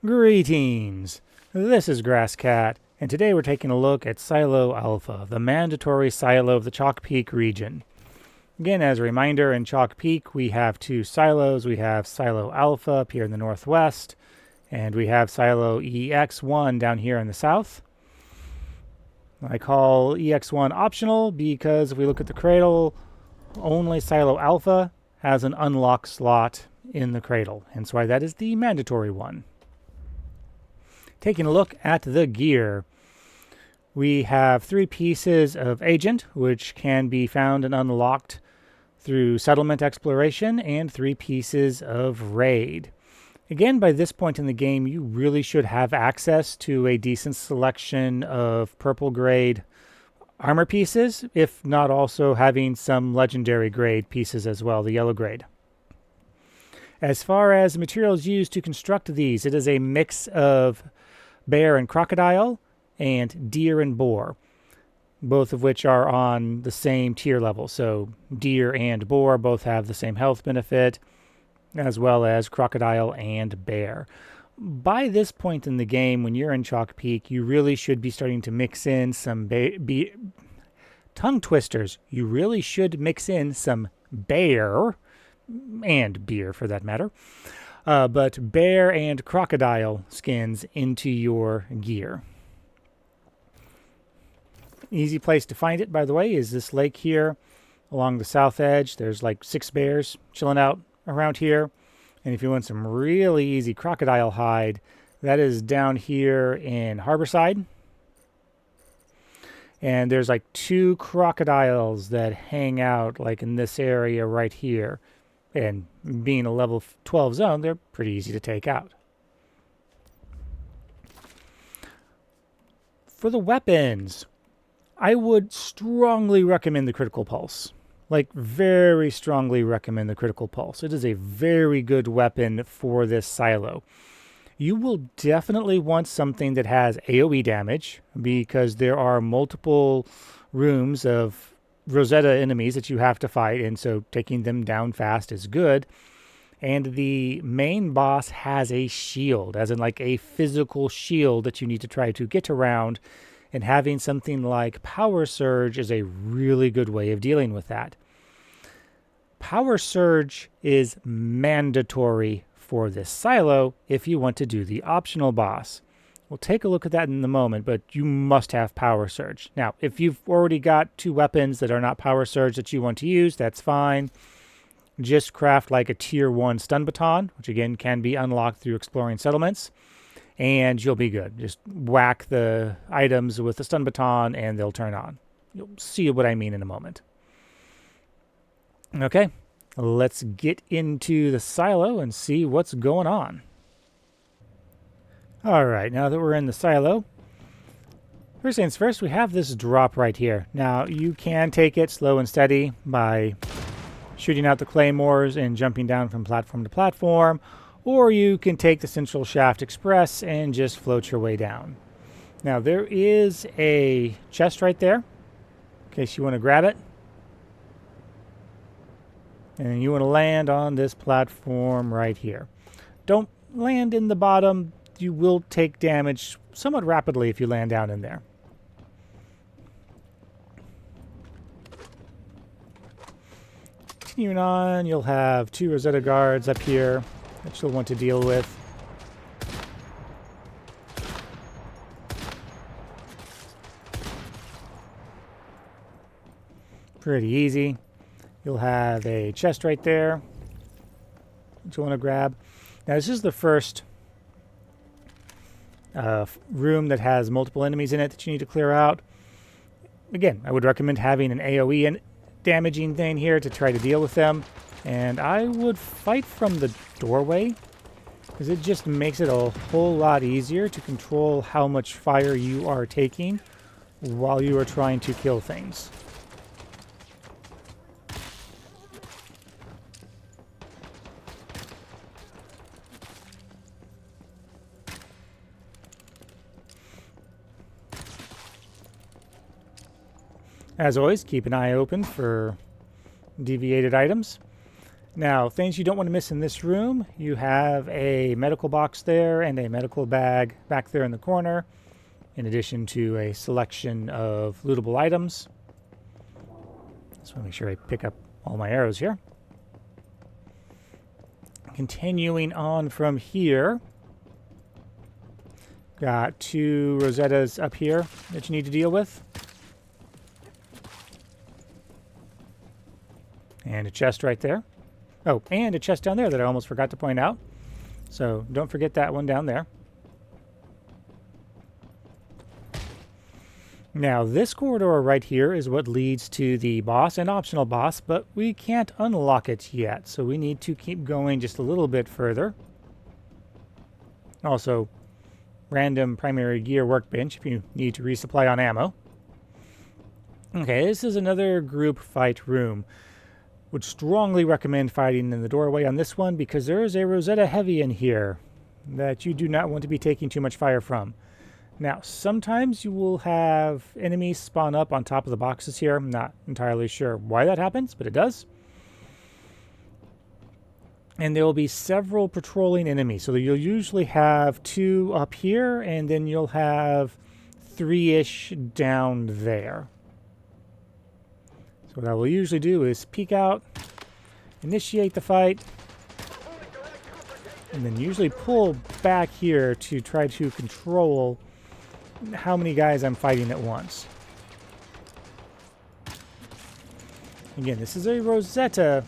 Greetings! This is Grasscat, and today we're taking a look at Silo Alpha, the mandatory silo of the Chalk Peak region. Again, as a reminder, in Chalk Peak we have two silos. We have Silo Alpha up here in the northwest, and we have Silo EX1 down here in the south. I call EX1 optional because if we look at the cradle, only Silo Alpha has an unlock slot in the cradle, hence why that is the mandatory one. Taking a look at the gear, we have 3 pieces of Agent, which can be found and unlocked through Settlement Exploration, and 3 pieces of Raid. Again, by this point in the game, you really should have access to a decent selection of purple grade armor pieces, if not also having some legendary grade pieces as well, the yellow grade. As far as materials used to construct these, it is a mix of bear and crocodile, and deer and boar, both of which are on the same tier level. So deer and boar both have the same health benefit, as well as crocodile and bear. By this point in the game, when you're in Chalk Peak, you really should be starting to mix in some tongue twisters. You really should mix in some bear, and beer for that matter, but bear and crocodile skins into your gear. Easy place to find it, by the way, is this lake here along the south edge. There's like 6 bears chilling out around here. And if you want some really easy crocodile hide, that is down here in Harborside. And there's like 2 crocodiles that hang out like in this area right here. And being a level 12 zone, they're pretty easy to take out. For the weapons, I would strongly recommend the Critical Pulse. Like, very strongly recommend the Critical Pulse. It is a very good weapon for this silo. You will definitely want something that has AoE damage, because there are multiple rooms of Rosetta enemies that you have to fight, and so taking them down fast is good. And the main boss has a shield, as in like a physical shield that you need to try to get around, and having something like Power Surge is a really good way of dealing with that. Power Surge is mandatory for this silo if you want to do the optional boss. We'll take a look at that in a moment, but you must have Power Surge. Now, if you've already got 2 weapons that are not Power Surge that you want to use, that's fine. Just craft like a tier 1 stun baton, which again can be unlocked through exploring settlements, and you'll be good. Just whack the items with the stun baton and they'll turn on. You'll see what I mean in a moment. Okay, let's get into the silo and see what's going on. Alright, now that we're in the silo, first things first, we have this drop right here. Now, you can take it slow and steady by shooting out the claymores and jumping down from platform to platform, or you can take the Central Shaft Express and just float your way down. Now, there is a chest right there, in case you want to grab it. And you want to land on this platform right here. Don't land in the bottom. You will take damage somewhat rapidly if you land down in there. Continuing on, you'll have 2 Rosetta guards up here that you'll want to deal with. Pretty easy. You'll have a chest right there that you want to grab. Now, this is the first room that has multiple enemies in it that you need to clear out. Again, I would recommend having an AoE and damaging thing here to try to deal with them. And I would fight from the doorway, because it just makes it a whole lot easier to control how much fire you are taking while you are trying to kill things. As always, keep an eye open for deviated items. Now, things you don't want to miss in this room, you have a medical box there and a medical bag back there in the corner, in addition to a selection of lootable items. Just want to make sure I pick up all my arrows here. Continuing on from here, got 2 Rosettas up here that you need to deal with. And a chest right there. Oh, and a chest down there that I almost forgot to point out. So don't forget that one down there. Now, this corridor right here is what leads to the boss and optional boss, but we can't unlock it yet, so we need to keep going just a little bit further. Also, random primary gear workbench if you need to resupply on ammo. Okay, this is another group fight room. Would strongly recommend fighting in the doorway on this one because there is a Rosetta Heavy in here that you do not want to be taking too much fire from. Now, sometimes you will have enemies spawn up on top of the boxes here. I'm not entirely sure why that happens, but it does. And there will be several patrolling enemies. So you'll usually have 2 up here, and then you'll have 3-ish down there. So what I will usually do is peek out, initiate the fight, and then usually pull back here to try to control how many guys I'm fighting at once. Again, this is a Rosetta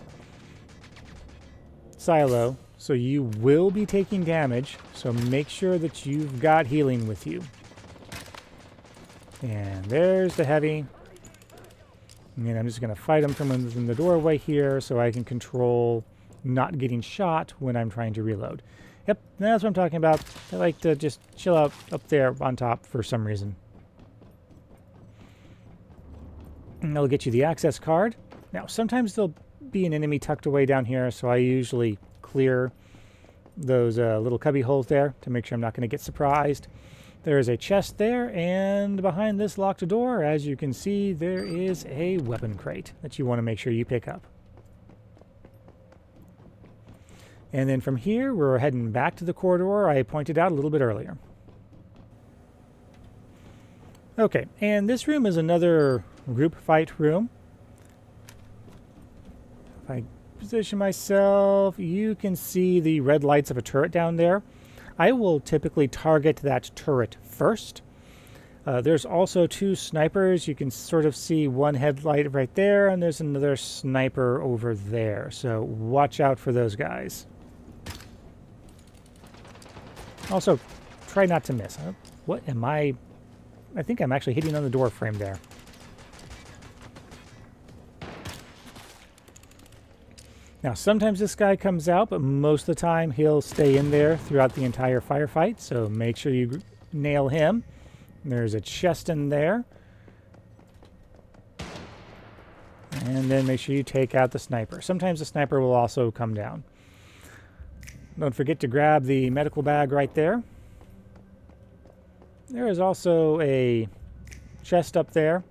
silo, so you will be taking damage, so make sure that you've got healing with you. And there's the heavy. And I'm just going to fight him from within the doorway here so I can control not getting shot when I'm trying to reload. Yep, that's what I'm talking about. I like to just chill out up there on top for some reason. And that'll get you the access card. Now, sometimes there'll be an enemy tucked away down here, so I usually clear those little cubby holes there to make sure I'm not going to get surprised. There is a chest there, and behind this locked door, as you can see, there is a weapon crate that you want to make sure you pick up. And then from here, we're heading back to the corridor I pointed out a little bit earlier. Okay, and this room is another group fight room. If I position myself, you can see the red lights of a turret down there. I will typically target that turret first. There's also 2 snipers. You can sort of see one headlight right there, and there's another sniper over there. So watch out for those guys. Also, try not to miss. What am I think I'm actually hitting on the door frame there. Now, sometimes this guy comes out, but most of the time he'll stay in there throughout the entire firefight, so make sure you nail him. There's a chest in there. And then make sure you take out the sniper. Sometimes the sniper will also come down. Don't forget to grab the medical bag right there. There is also a chest up there,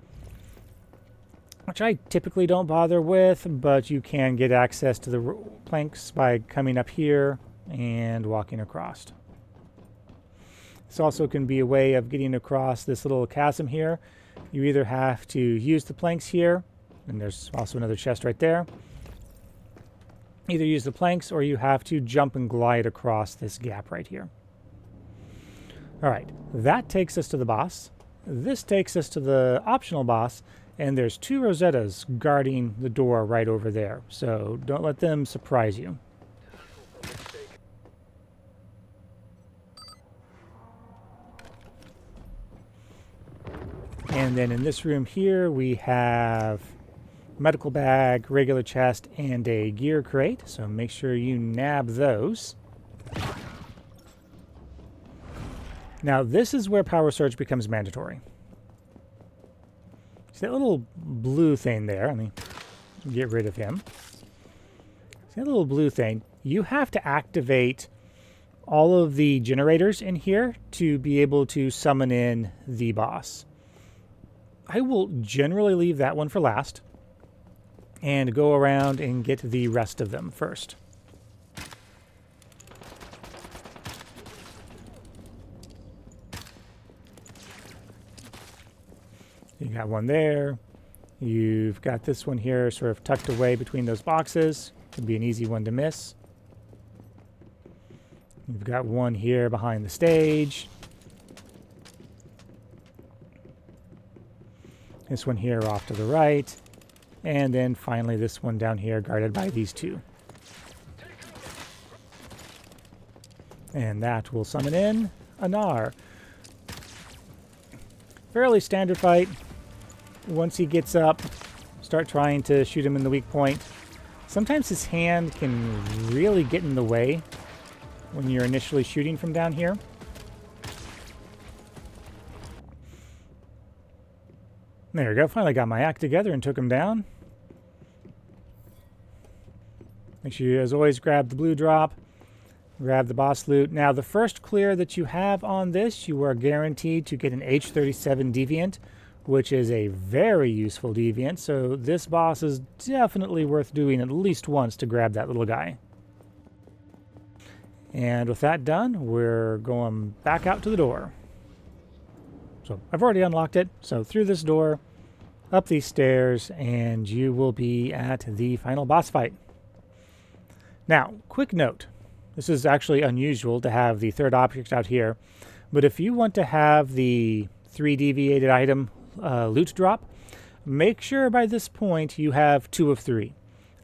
which I typically don't bother with, but you can get access to the planks by coming up here and walking across. This also can be a way of getting across this little chasm here. You either have to use the planks here, and there's also another chest right there. Either use the planks or you have to jump and glide across this gap right here. All right, that takes us to the boss. This takes us to the optional boss, and there's 2 Rosettas guarding the door right over there, so don't let them surprise you. And then in this room here, we have medical bag, regular chest, and a gear crate, so make sure you nab those. Now, this is where Power Surge becomes mandatory. See that little blue thing there? Let me get rid of him. See that little blue thing? You have to activate all of the generators in here to be able to summon in the boss. I will generally leave that one for last. and go around and get the rest of them first. You got one there. You've got this one here sort of tucked away between those boxes. Could be an easy one to miss. You've got one here behind the stage. This one here off to the right. And then finally this one down here guarded by these two. And that will summon in Anar. Fairly standard fight. Once he gets up, start trying to shoot him in the weak point. Sometimes his hand can really get in the way when you're initially shooting from down here. There we go. Finally got my act together and took him down. Make sure you, as always, grab the blue drop. Grab the boss loot. Now, the first clear that you have on this, you are guaranteed to get an H37 Deviant, which is a very useful deviant, so this boss is definitely worth doing at least once to grab that little guy. And with that done, we're going back out to the door. So I've already unlocked it, so through this door, up these stairs, and you will be at the final boss fight. Now, quick note. This is actually unusual to have the third object out here, but if you want to have the 3 deviated item loot drop, make sure by this point you have 2 of 3.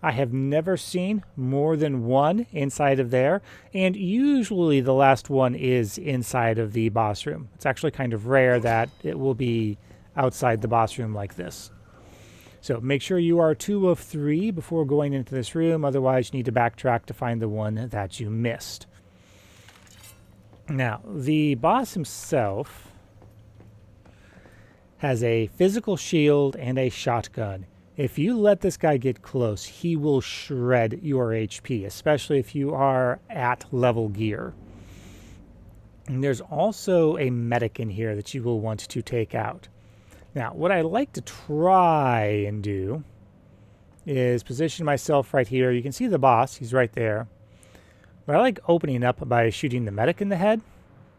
I have never seen more than 1 inside of there, and usually the last one is inside of the boss room. It's actually kind of rare that it will be outside the boss room like this. So make sure you are 2 of 3 before going into this room, otherwise you need to backtrack to find the one that you missed. Now, the boss himself has a physical shield and a shotgun. If you let this guy get close, he will shred your HP, especially if you are at level gear. And there's also a medic in here that you will want to take out. Now, what I like to try and do is position myself right here. You can see the boss, he's right there. But I like opening up by shooting the medic in the head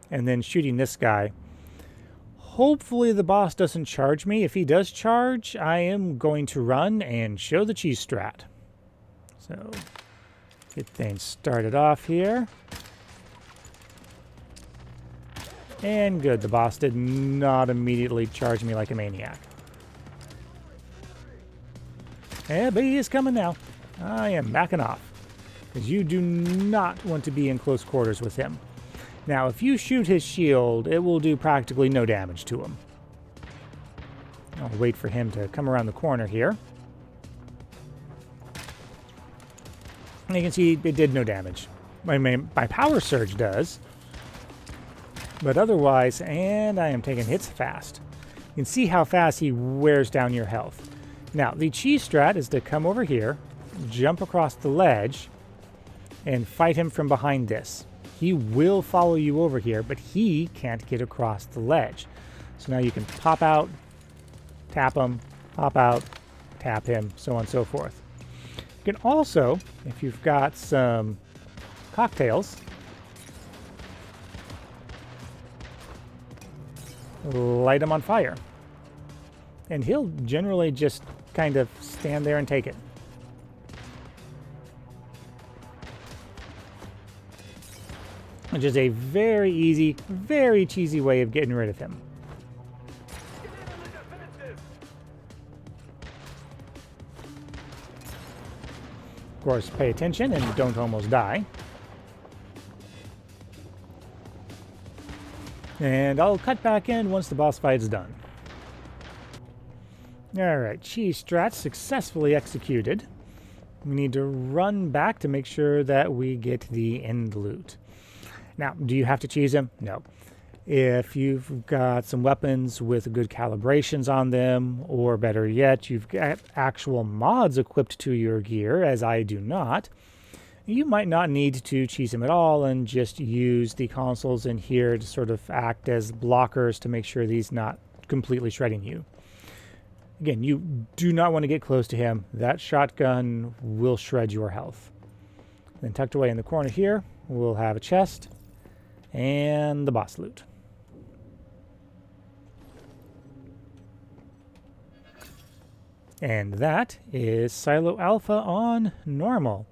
and then shooting this guy. Hopefully the boss doesn't charge me. If he does charge, I am going to run and show the cheese strat. So, get things started off here. And good, the boss did not immediately charge me like a maniac. Yeah, but he is coming now. I am backing off, because you do not want to be in close quarters with him. Now, if you shoot his shield, it will do practically no damage to him. I'll wait for him to come around the corner here. And you can see it did no damage. My power surge does. But otherwise, and I am taking hits fast. You can see how fast he wears down your health. Now, the cheese strat is to come over here, jump across the ledge, and fight him from behind this. He will follow you over here, but he can't get across the ledge. So now you can pop out, tap him, pop out, tap him, so on and so forth. You can also, if you've got some cocktails, light him on fire. And he'll generally just kind of stand there and take it. Which is a very easy, very cheesy way of getting rid of him. Of course, pay attention and don't almost die. And I'll cut back in once the boss fight is done. Alright, cheese strat successfully executed. We need to run back to make sure that we get the end loot. Now, do you have to cheese him? No. If you've got some weapons with good calibrations on them, or better yet, you've got actual mods equipped to your gear, as I do not, you might not need to cheese him at all and just use the consoles in here to sort of act as blockers to make sure that he's not completely shredding you. Again, you do not want to get close to him. That shotgun will shred your health. Then tucked away in the corner here, we'll have a chest and the boss loot. And that is Silo Alpha on normal.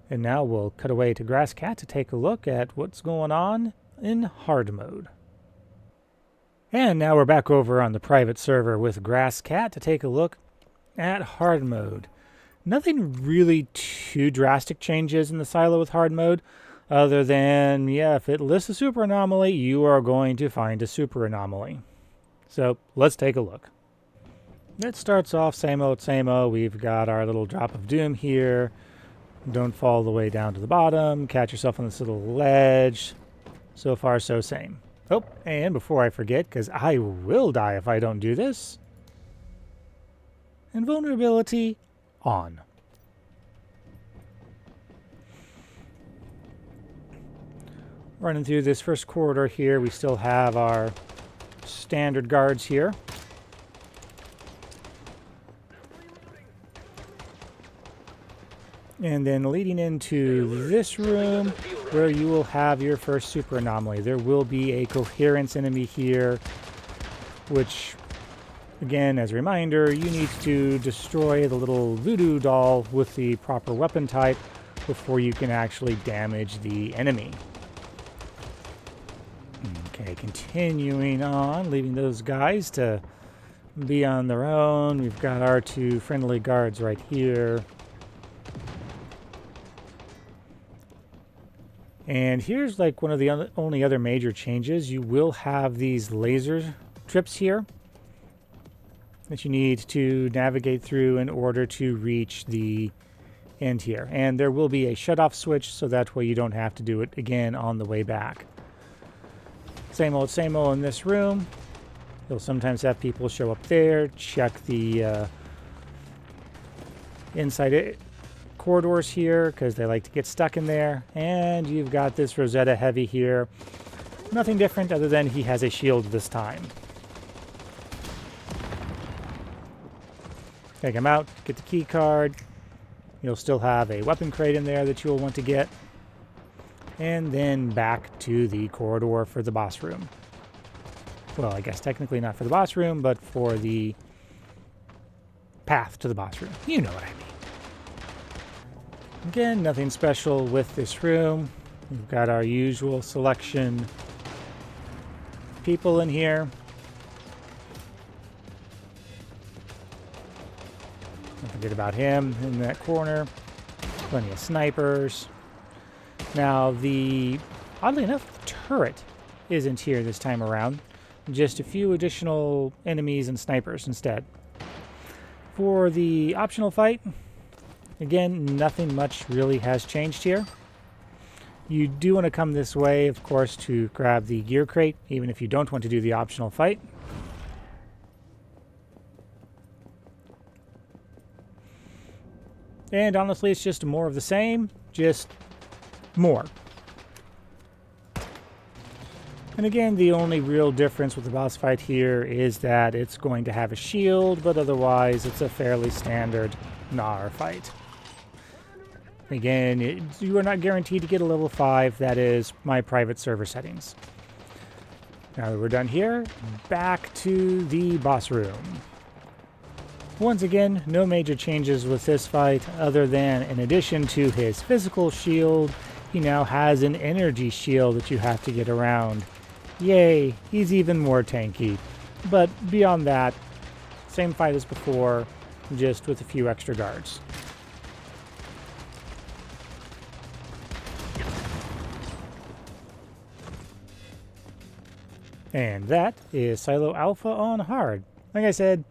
And now we'll cut away to Grasscat to take a look at what's going on in hard mode. And now we're back over on the private server with Grasscat to take a look at hard mode. Nothing really too drastic changes in the silo with hard mode, other than, yeah, if it lists a super anomaly, you are going to find a super anomaly. So let's take a look. It starts off same old, same old. We've got our little drop of doom here. Don't fall all the way down to the bottom. Catch yourself on this little ledge. So far, so same. Oh, and before I forget, because I will die if I don't do this. Invulnerability on. Running through this first corridor here, we still have our standard guards here. And then leading into this room where you will have your first super anomaly. There will be a coherence enemy here, which, again, as a reminder, you need to destroy the little voodoo doll with the proper weapon type before you can actually damage the enemy. Okay, continuing on, leaving those guys to be on their own. We've got our two friendly guards right here. And here's like one of the only other major changes. You will have these laser trips here that you need to navigate through in order to reach the end here. And there will be a shut-off switch, so that way you don't have to do it again on the way back. Same old in this room. You'll sometimes have people show up there, check the inside corridors here because they like to get stuck in there. And you've got this Rosetta Heavy here. Nothing different other than he has a shield this time. Take him out, get the key card. You'll still have a weapon crate in there that you'll want to get. And then back to the corridor for the boss room. Well, I guess technically not for the boss room, but for the path to the boss room. You know what I mean. Again, nothing special with this room. We've got our usual selection people in here. Don't forget about him in that corner. Plenty of snipers. Now, oddly enough, the turret isn't here this time around. Just a few additional enemies and snipers instead. For the optional fight, again, nothing much really has changed here. You do want to come this way, of course, to grab the gear crate, even if you don't want to do the optional fight. And honestly, it's just more of the same, just more. And again, the only real difference with the boss fight here is that it's going to have a shield, but otherwise it's a fairly standard Gnar fight. Again, you are not guaranteed to get a level 5. That is my private server settings. Now that we're done here, back to the boss room. Once again, no major changes with this fight other than in addition to his physical shield, he now has an energy shield that you have to get around. Yay, he's even more tanky. But beyond that, same fight as before, just with a few extra guards. And that is Silo Alpha on hard. Like I said,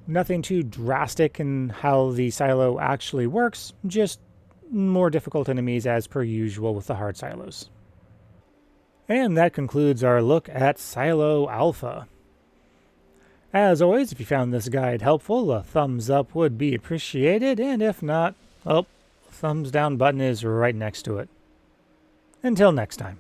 nothing too drastic in how the silo actually works, just more difficult enemies as per usual with the hard silos. And that concludes our look at Silo Alpha. As always, if you found this guide helpful, a thumbs up would be appreciated, and if not, oh, thumbs down button is right next to it. Until next time.